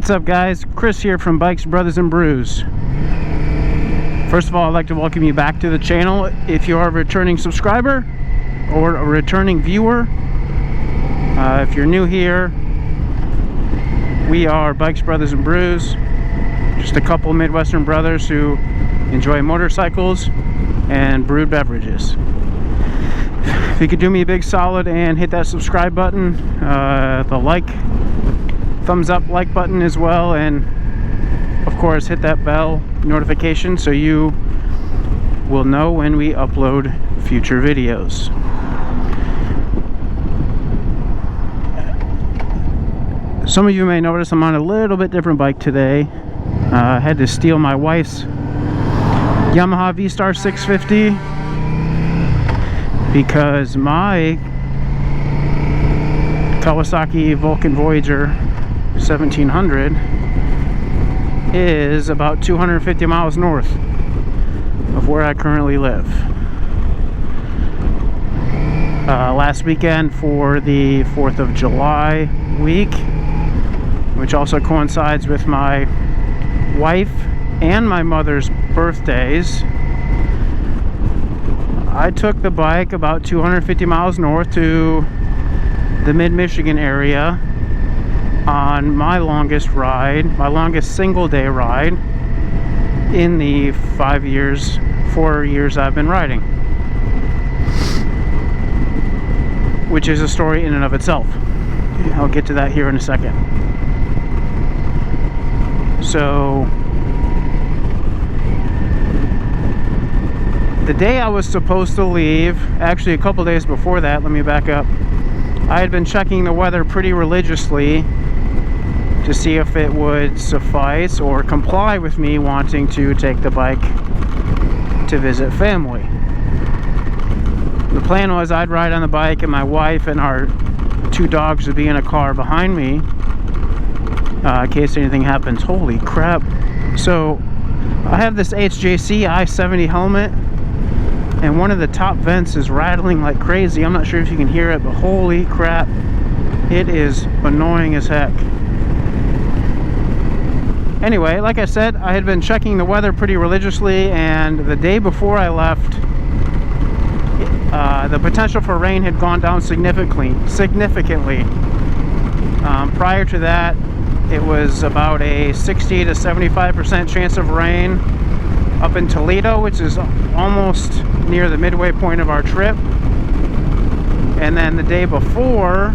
What's up, guys? Chris here from Bikes, Brothers and Brews. First of all, I'd like to welcome you back to the channel. If you are a returning subscriber or a returning viewer, if you're new here, we are Bikes, Brothers and Brews, just a couple Midwestern brothers who enjoy motorcycles and brewed beverages. If you could do me a big solid and hit that subscribe button, the thumbs up like button as well, and of course hit that bell notification so you will know when we upload future videos. Some of you may notice I'm on a little bit different bike today. I had to steal my wife's Yamaha V-Star 650 because my Kawasaki Vulcan Voyager 1700 is about 250 miles north of where I currently live. Last weekend for the 4th of July week, which also coincides with my wife and my mother's birthdays, I took the bike about 250 miles north to the mid-Michigan area on my longest ride, my longest single day ride in the 4 years I've been riding, which is a story in and of itself. I'll get to that here in a second. So the day I was supposed to leave, actually a couple days before that, let me back up, I had been checking the weather pretty religiously to see if it would suffice or comply with me wanting to take the bike to visit family. The plan was I'd ride on the bike and my wife and our 2 dogs would be in a car behind me in case anything happens. Holy crap. So I have this HJC I-70 helmet and one of the top vents is rattling like crazy. I'm not sure if you can hear it, but holy crap, it is annoying as heck. Anyway, like I said, I had been checking the weather pretty religiously, and the day before I left, the potential for rain had gone down significantly. Prior to that, it was about a 60 to 75% chance of rain up in Toledo, which is almost near the midway point of our trip. And then the day before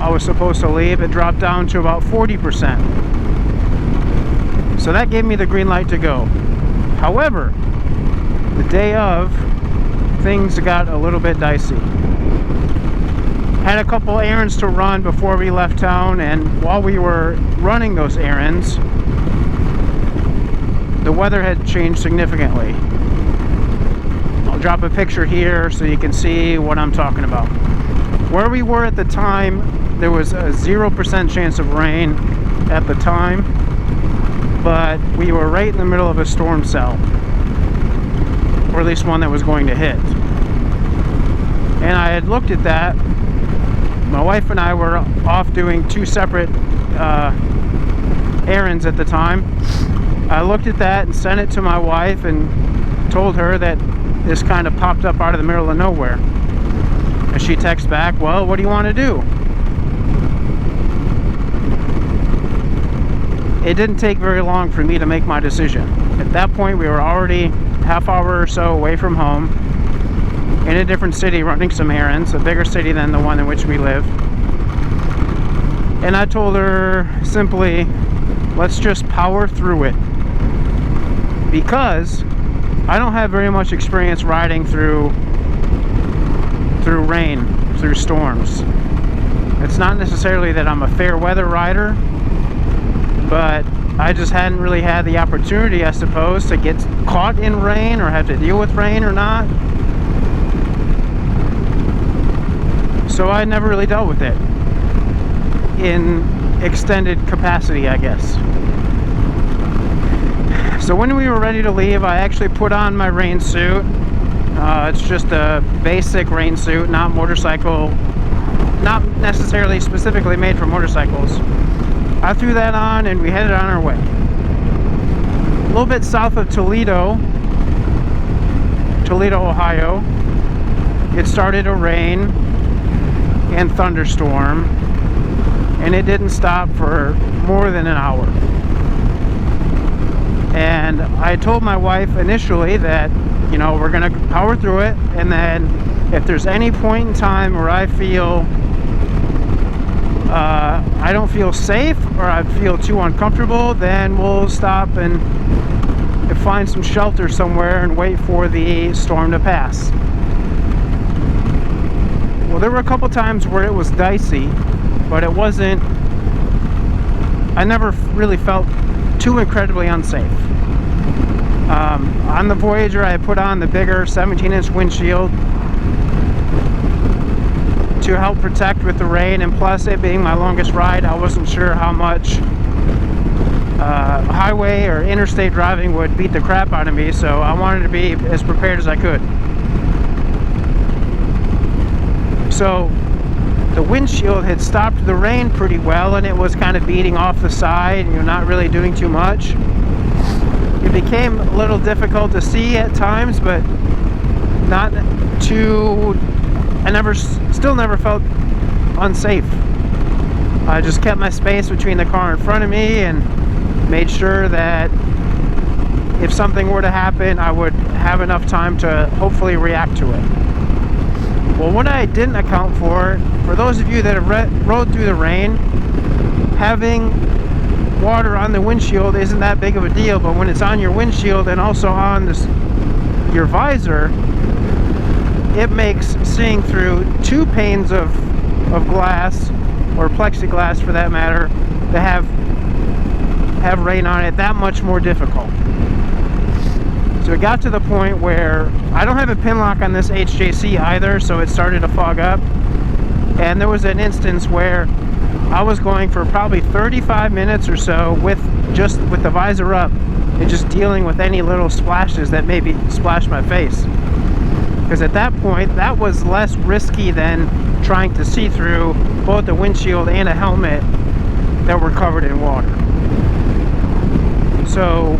I was supposed to leave, it dropped down to about 40%. So that gave me the green light to go. However, the day of, things got a little bit dicey. Had a couple errands to run before we left town, and while we were running those errands, the weather had changed significantly. I'll drop a picture here so you can see what I'm talking about. Where we were at the time, there was a 0% chance of rain at the time, but we were right in the middle of a storm cell, or at least one that was going to hit. And I had looked at that. My wife and I were off doing 2 separate errands at the time. I looked at that and sent it to my wife and told her that this kind of popped up out of the middle of nowhere. And she texts back, "Well, what do you want to do?" It didn't take very long for me to make my decision. At that point, we were already half hour or so away from home in a different city running some errands, a bigger city than the one in which we live. And I told her simply, let's just power through it. Because I don't have very much experience riding through rain, through storms. It's not necessarily that I'm a fair weather rider, but I just hadn't really had the opportunity, I suppose, to get caught in rain or have to deal with rain or not. So I never really dealt with it in extended capacity, I guess. So when we were ready to leave, I actually put on my rain suit. It's just a basic rain suit, not necessarily specifically made for motorcycles. I threw that on and we headed on our way. A little bit south of Toledo, Ohio, it started to rain and thunderstorm, and it didn't stop for more than an hour. And I told my wife initially that, you know, we're gonna power through it, and then if there's any point in time where I feel I don't feel safe or I feel too uncomfortable, then we'll stop and find some shelter somewhere and wait for the storm to pass. Well, there were a couple times where it was dicey, but it wasn't, I never really felt too incredibly unsafe. On the Voyager, I put on the bigger 17-inch windshield to help protect with the rain, and plus it being my longest ride, I wasn't sure how much highway or interstate driving would beat the crap out of me, so I wanted to be as prepared as I could. So the windshield had stopped the rain pretty well, and it was kind of beating off the side, you know, not really doing too much. It became a little difficult to see at times, but not too, still never felt unsafe. I just kept my space between the car in front of me and made sure that if something were to happen, I would have enough time to hopefully react to it. Well, what I didn't account for those of you that have rode through the rain, having water on the windshield isn't that big of a deal, but when it's on your windshield and also on your visor, it makes seeing through two panes of glass, or plexiglass for that matter, that have rain on it, that much more difficult. So it got to the point where I don't have a pin lock on this HJC either, so it started to fog up. And there was an instance where I was going for probably 35 minutes or so with the visor up and just dealing with any little splashes that maybe splashed my face. Because at that point, that was less risky than trying to see through both the windshield and a helmet that were covered in water. So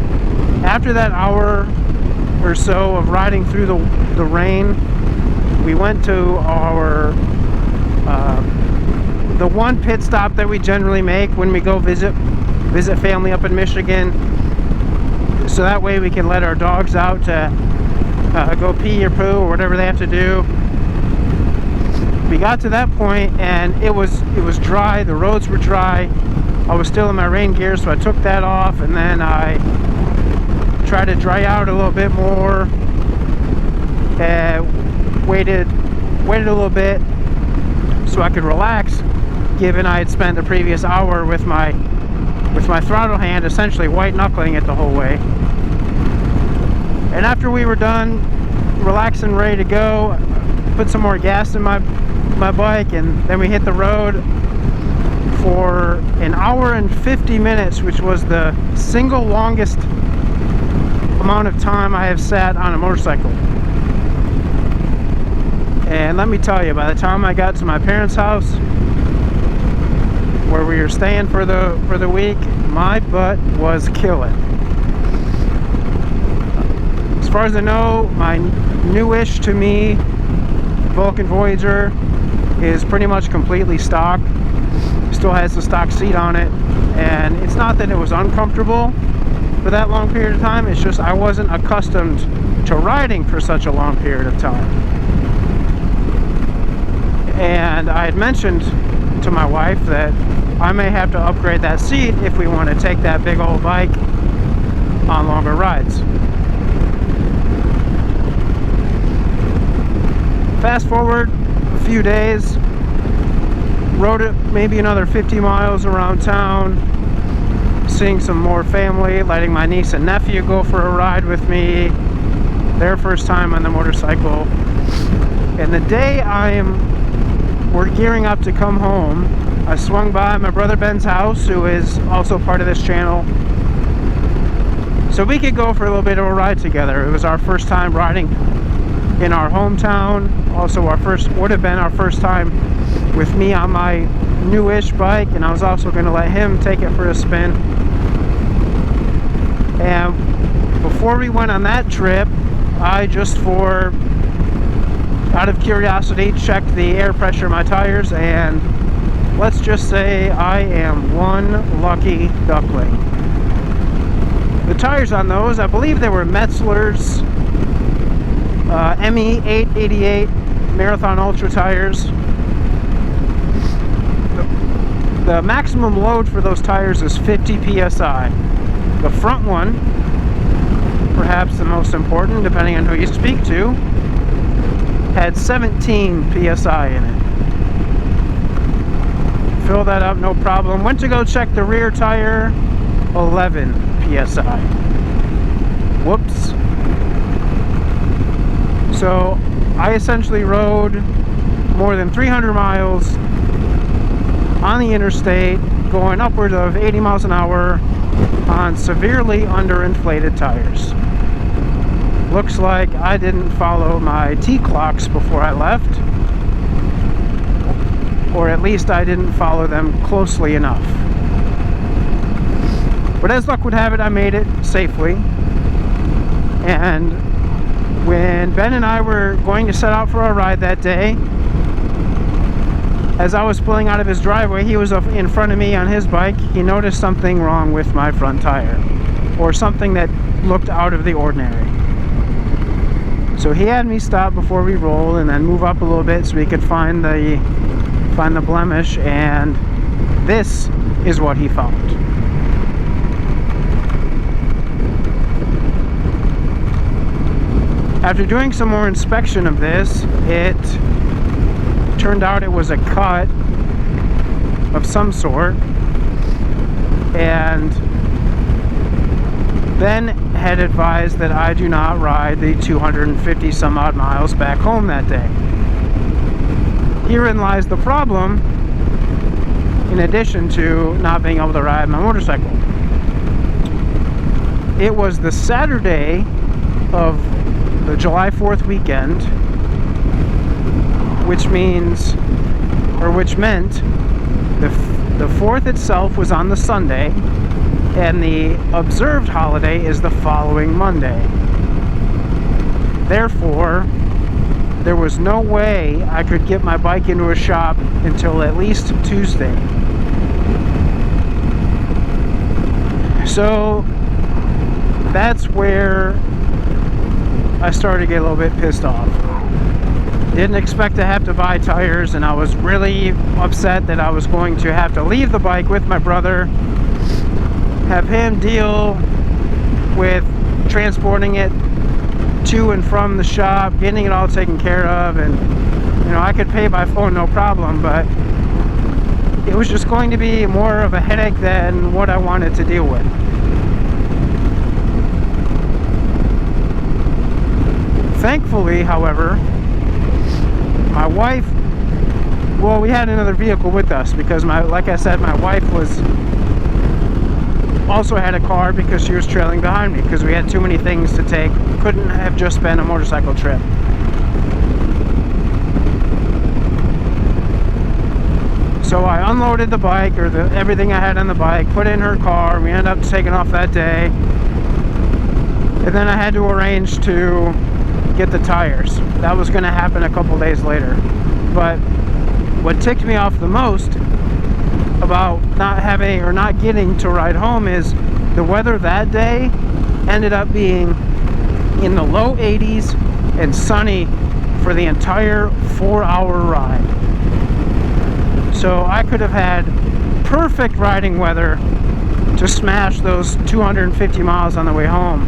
after that hour or so of riding through the rain, we went to our the one pit stop that we generally make when we go visit family up in Michigan, so that way we can let our dogs out to go pee or poo or whatever they have to do. We got to that point and it was dry, the roads were dry. I was still in my rain gear, so I took that off, and then I tried to dry out a little bit more, waited a little bit so I could relax, given I had spent the previous hour with my throttle hand essentially white knuckling it the whole way. And after we were done relaxing, ready to go, put some more gas in my bike, and then we hit the road for an hour and 50 minutes, which was the single longest amount of time I have sat on a motorcycle. And let me tell you, by the time I got to my parents' house, where we were staying for the week, my butt was killing. As far as I know, my newish to me Vulcan Voyager is pretty much completely stock. Still has the stock seat on it, and it's not that it was uncomfortable for that long period of time, it's just I wasn't accustomed to riding for such a long period of time. And I had mentioned to my wife that I may have to upgrade that seat if we want to take that big old bike on longer rides. Fast forward a few days, rode it maybe another 50 miles around town, seeing some more family, letting my niece and nephew go for a ride with me, their first time on the motorcycle. And the day we're gearing up to come home, I swung by my brother Ben's house, who is also part of this channel, so we could go for a little bit of a ride together. It was our first time riding in our hometown, also would have been our first time with me on my newish bike, and I was also going to let him take it for a spin. And before we went on that trip, I just out of curiosity, checked the air pressure of my tires, and let's just say I am one lucky duckling. The tires on those, I believe they were Metzler's ME 888 Marathon Ultra tires. The maximum load for those tires is 50 psi. The front one, perhaps the most important, depending on who you speak to, had 17 psi in it. Fill that up, no problem. Went to go check the rear tire, 11 psi. Whoops. So I essentially rode more than 300 miles on the interstate, going upwards of 80 miles an hour on severely underinflated tires. Looks like I didn't follow my T-clocks before I left, or at least I didn't follow them closely enough. But as luck would have it, I made it safely. And when Ben and I were going to set out for our ride that day, as I was pulling out of his driveway, he was up in front of me on his bike. He noticed something wrong with my front tire, or something that looked out of the ordinary. So he had me stop before we roll and then move up a little bit so we could find the blemish, and this is what he found. After doing some more inspection of this, it turned out it was a cut of some sort, and Ben had advised that I do not ride the 250 some odd miles back home that day. Herein lies the problem, in addition to not being able to ride my motorcycle. It was the Saturday of the July 4th weekend, which meant the 4th itself was on the Sunday, and the observed holiday is the following Monday. Therefore, there was no way I could get my bike into a shop until at least Tuesday. So that's where I started to get a little bit pissed off. Didn't expect to have to buy tires, and I was really upset that I was going to have to leave the bike with my brother, have him deal with transporting it to and from the shop, getting it all taken care of, and you know, I could pay by phone no problem, but it was just going to be more of a headache than what I wanted to deal with. Thankfully, however, my wife, well, we had another vehicle with us because like I said, my wife also had a car because she was trailing behind me because we had too many things to take. Couldn't have just been a motorcycle trip. So I unloaded the bike, or everything I had on the bike, put it in her car. We ended up taking off that day. And then I had to arrange to get the tires. That was going to happen a couple days later. But what ticked me off the most about not getting to ride home is the weather that day ended up being in the low 80s and sunny for the entire 4-hour ride. So I could have had perfect riding weather to smash those 250 miles on the way home,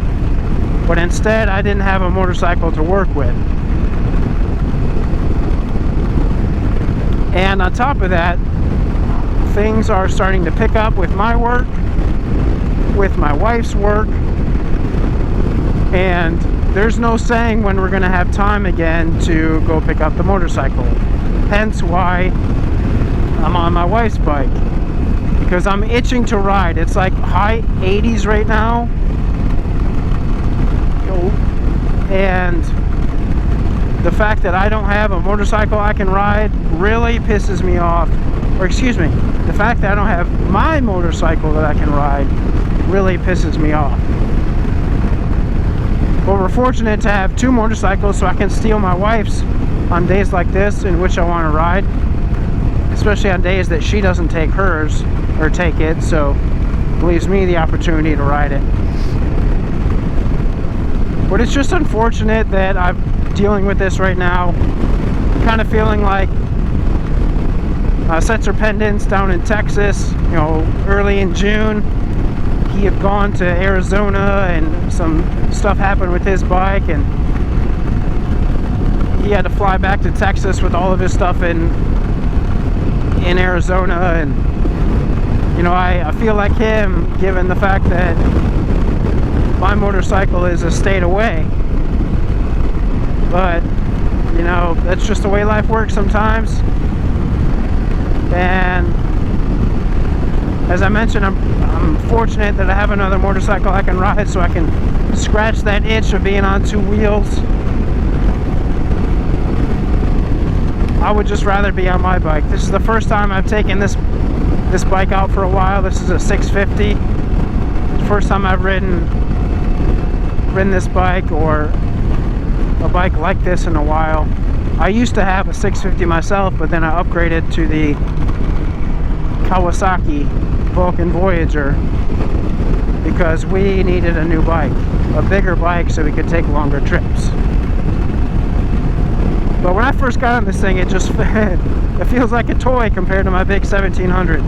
but instead I didn't have a motorcycle to work with. And on top of that, things are starting to pick up with my work, with my wife's work, and there's no saying when we're going to have time again to go pick up the motorcycle. Hence why I'm on my wife's bike, because I'm itching to ride. It's like high 80s right now, and the fact that I don't have a motorcycle I can ride really pisses me off or excuse me, the fact that I don't have my motorcycle that I can ride really pisses me off. But we're fortunate to have two motorcycles, so I can steal my wife's on days like this in which I want to ride, especially on days that she doesn't take hers or take it, so it leaves me the opportunity to ride it. But it's just unfortunate that I'm dealing with this right now. Kind of feeling like Setzer Pendants down in Texas, you know, early in June. He had gone to Arizona and some stuff happened with his bike, and he had to fly back to Texas with all of his stuff in Arizona. And you know, I feel like him, given the fact that my motorcycle is a state away. But you know, that's just the way life works sometimes. And as I mentioned, I'm fortunate that I have another motorcycle I can ride, so I can scratch that itch of being on two wheels. I would just rather be on my bike. This is the first time I've taken this bike out for a while. This is a 650. It's the first time I've ridden this bike, or a bike like this, in a while. I used to have a 650 myself, but then I upgraded to the Kawasaki Vulcan Voyager because we needed a new bike, a bigger bike, so we could take longer trips. But when I first got on this thing, it just it feels like a toy compared to my big 1700.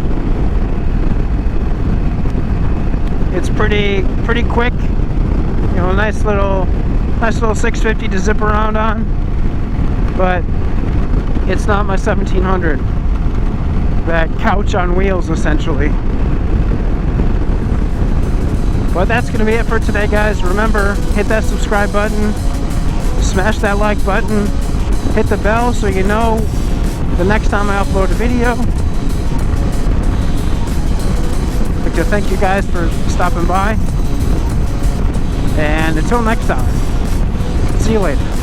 It's pretty quick, you know, nice little 650 to zip around on, but it's not my 1700. That couch on wheels, essentially. But that's going to be it for today, guys. Remember, hit that subscribe button, smash that like button, hit the bell so you know the next time I upload a video. I'd like to thank you guys for stopping by, and until next time, see you later.